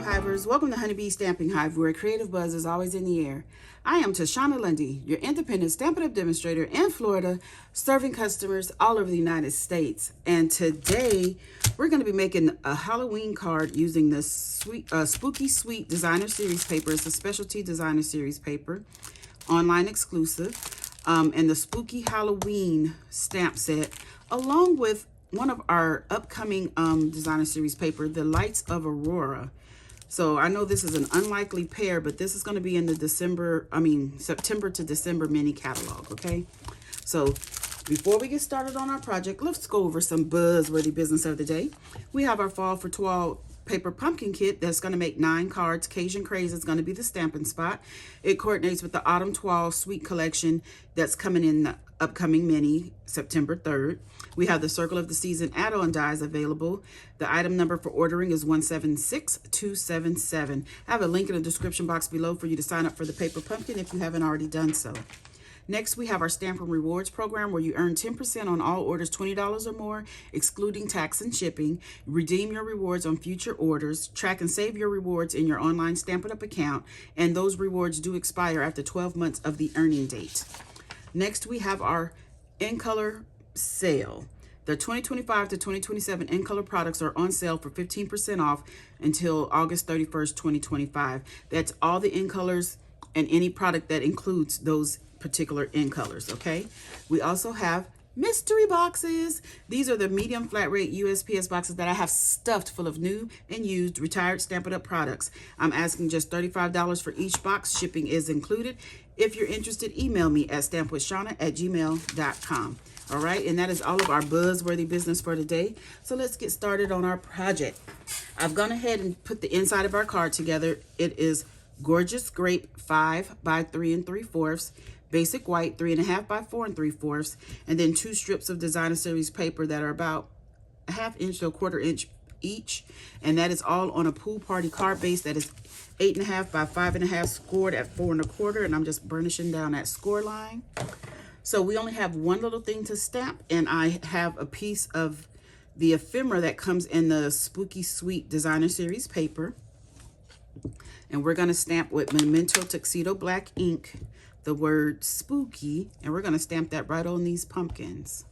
Hivers, welcome to Honeybee Stamping Hive, where creative buzz is always in the air. I am Tashana Lundy, your independent Stampin' Up demonstrator in Florida, serving customers all over the United States. And today, we're going to be making a Halloween card using the Spooky Sweet Designer Series paper. It's a specialty designer series paper, online exclusive, and the Spooky Halloween stamp set, along with one of our upcoming designer series paper, the Lights of Aurora. So I know this is an unlikely pair, but this is going to be in the September to December mini catalog, okay? So before we get started on our project, let's go over some buzzworthy business of the day. We have our Fall for 12 paper pumpkin kit that's going to make 9 cards. Cajun Craze is going to be the stamping spot. It coordinates with the Autumn 12 Sweet collection that's coming in the upcoming mini September 3rd. We have the Circle of the Season add-on dies available. The item number for ordering is 176277. I have a link in the description box below for you to sign up for the paper pumpkin if you haven't already done so. Next, we have our Stampin' Rewards program where you earn 10% on all orders $20 or more, excluding tax and shipping. Redeem your rewards on future orders. Track and save your rewards in your online Stampin' Up account, and those rewards do expire after 12 months of the earning date. Next, we have our in-color sale. The 2025 to 2027 in-color products are on sale for 15% off until August 31st, 2025. That's all the in-colors and any product that includes those particular in-colors, okay? We also have mystery boxes. These are the medium flat rate USPS boxes that I have stuffed full of new and used retired Stampin' Up products. I'm asking just $35 for each box. Shipping is included. If you're interested, email me at stampwithshawna@gmail.com. All right, and that is all of our buzzworthy business for today. So let's get started on our project. I've gone ahead and put the inside of our card together. It is Gorgeous Grape 5 by 3 3/4, Basic White 3.5 by 4 3/4, and then 2 strips of designer series paper that are about a 1/2 inch to a 1/4 inch each, and that is all on a pool party card base that is 8.5 by 5.5, scored at 4 1/4, and I'm just burnishing down that score line. So we only have one little thing to stamp, and I have a piece of the ephemera that comes in the Spooky Sweet Designer Series paper, and we're going to stamp with Memento Tuxedo Black ink the word spooky, and we're going to stamp that right on these pumpkins.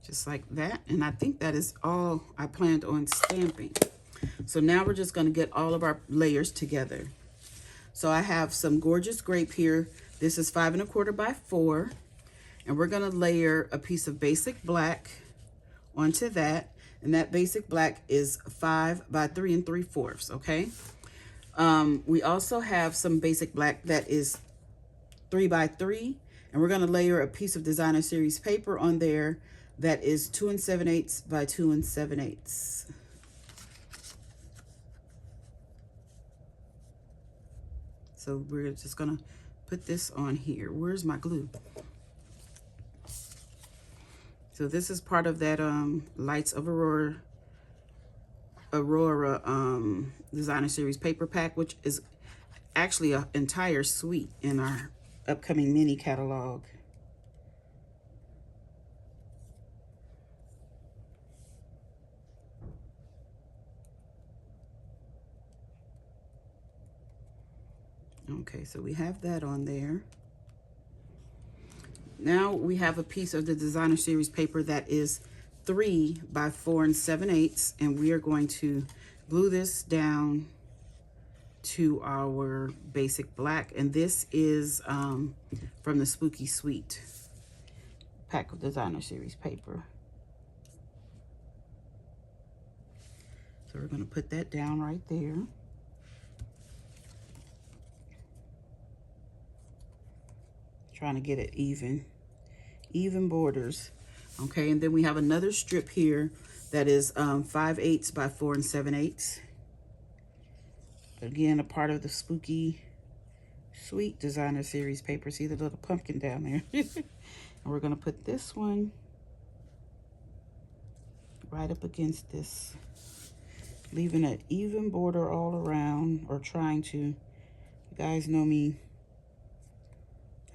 Just like that. And I think that is all I planned on stamping. So now we're just going to get all of our layers together. So I have some Gorgeous Grape here. This is 5 1/4 by 4. And we're going to layer a piece of Basic Black onto that. And that Basic Black is 5 by 3 3/4, okay? We also have some Basic Black that is 3 by 3. And we're going to layer a piece of Designer Series paper on there that is 2 7/8 by 2 7/8. So we're just gonna put this on here. Where's my glue? So this is part of that Lights of Aurora Designer Series paper pack, which is actually an entire suite in our upcoming mini catalog. Okay, so we have that on there. Now we have a piece of the Designer Series paper that is 3 by 4 7/8, and we are going to glue this down to our Basic Black, and this is from the Spooky Sweet pack of Designer Series paper. So we're going to put that down right there. Trying to get it even borders. Okay, and then we have another strip here that is 5/8 by 4 7/8. Again, a part of the Spooky Sweet Designer Series paper. See the little pumpkin down there? And we're going to put this one right up against this, leaving an even border all around, or trying to. You guys know me.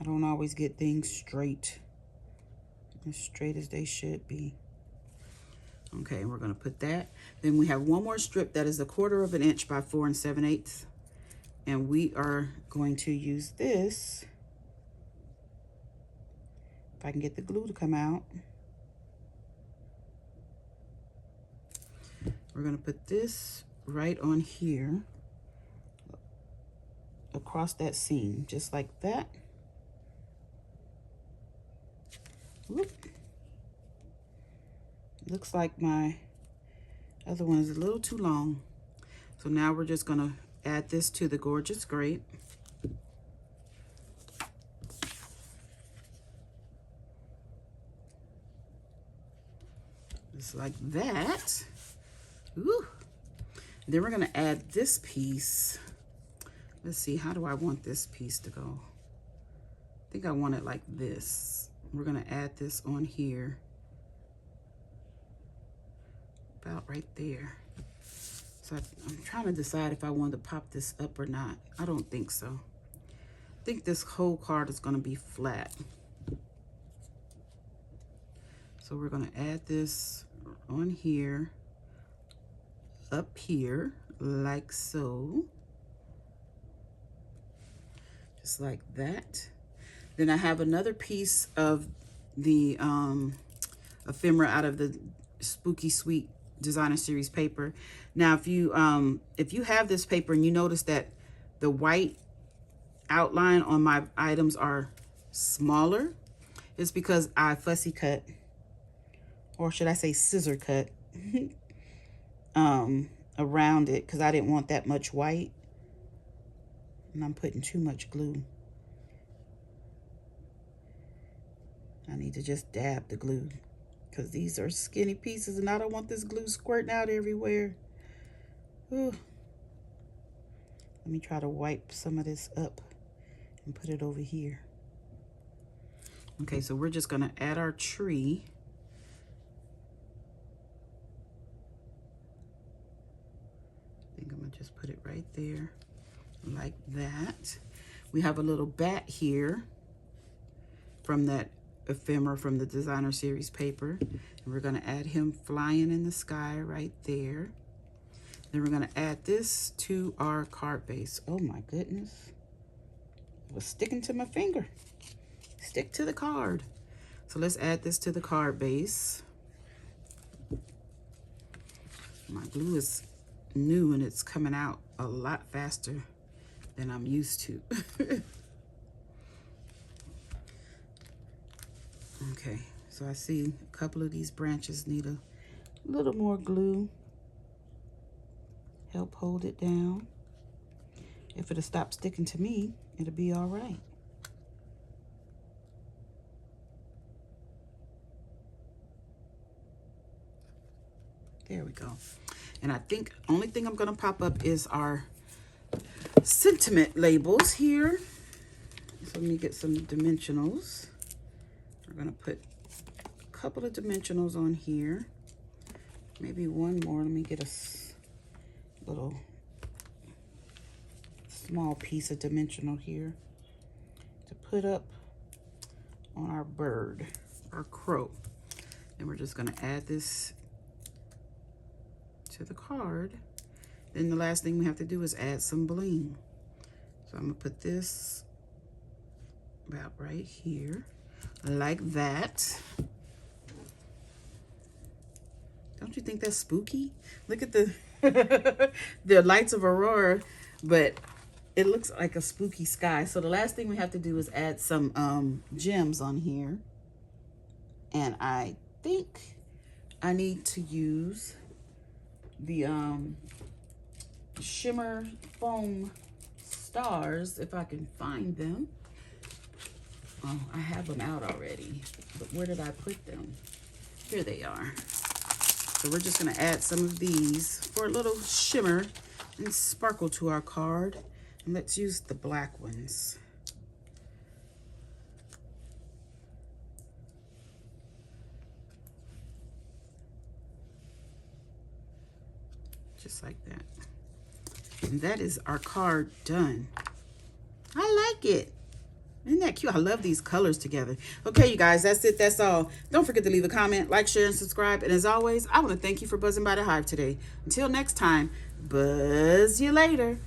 I don't always get things straight, as straight as they should be. Okay, we're going to put that. Then we have one more strip that is 1/4 of an inch by 4 7/8. And we are going to use this. If I can get the glue to come out. We're going to put this right on here across that seam, just like that. Whoop. Looks like my other one is a little too long. So now we're just going to add this to the gorgeous grape. Just like that. Ooh. Then we're going to add this piece. Let's see, how do I want this piece to go? I think I want it like this. We're going to add this on here. About right there. So I'm trying to decide if I want to pop this up or not. I don't think so. I think this whole card is going to be flat. So we're going to add this on here, up here, like so. Just like that. Then I have another piece of the ephemera out of the Spooky Sweet Designer Series paper. Now, if you have this paper and you notice that the white outline on my items are smaller, it's because I fussy cut, or should I say scissor cut, around it because I didn't want that much white. And I'm putting too much glue. I need to just dab the glue because these are skinny pieces and I don't want this glue squirting out everywhere. Ooh. Let me try to wipe some of this up and put it over here. Okay, so we're just gonna add our tree. I think I'm gonna just put it right there like that. We have a little bat here from that ephemera from the Designer Series paper. And we're gonna add him flying in the sky right there. Then we're gonna add this to our card base. Oh my goodness. It was sticking to my finger. Stick to the card. So let's add this to the card base. My glue is new and it's coming out a lot faster than I'm used to. Okay, so I see a couple of these branches need a little more glue. Help hold it down. If it'll stop sticking to me, it'll be all right. There we go. And I think only thing I'm gonna pop up is our sentiment labels here. So let me get some dimensionals. We're gonna put a couple of dimensionals on here. Maybe one more. Let me get a little small piece of dimensional here to put up on our bird, our crow. And we're just gonna add this to the card. Then the last thing we have to do is add some bling. So I'm gonna put this about right here, like that. Don't you think that's spooky? Look at the the Lights of Aurora, but it looks like a spooky sky. So the last thing we have to do is add some gems on here. And I think I need to use the shimmer foam stars, if I can find them. Oh, I have them out already, but where did I put them? Here they are. So we're just gonna add some of these for a little shimmer and sparkle to our card. And let's use the black ones. Just like that. And that is our card done. I like it. Isn't that cute? I love these colors together. Okay, you guys, that's it. That's all. Don't forget to leave a comment, like, share, and subscribe. And as always, I want to thank you for buzzing by the Hive today. Until next time, buzz you later.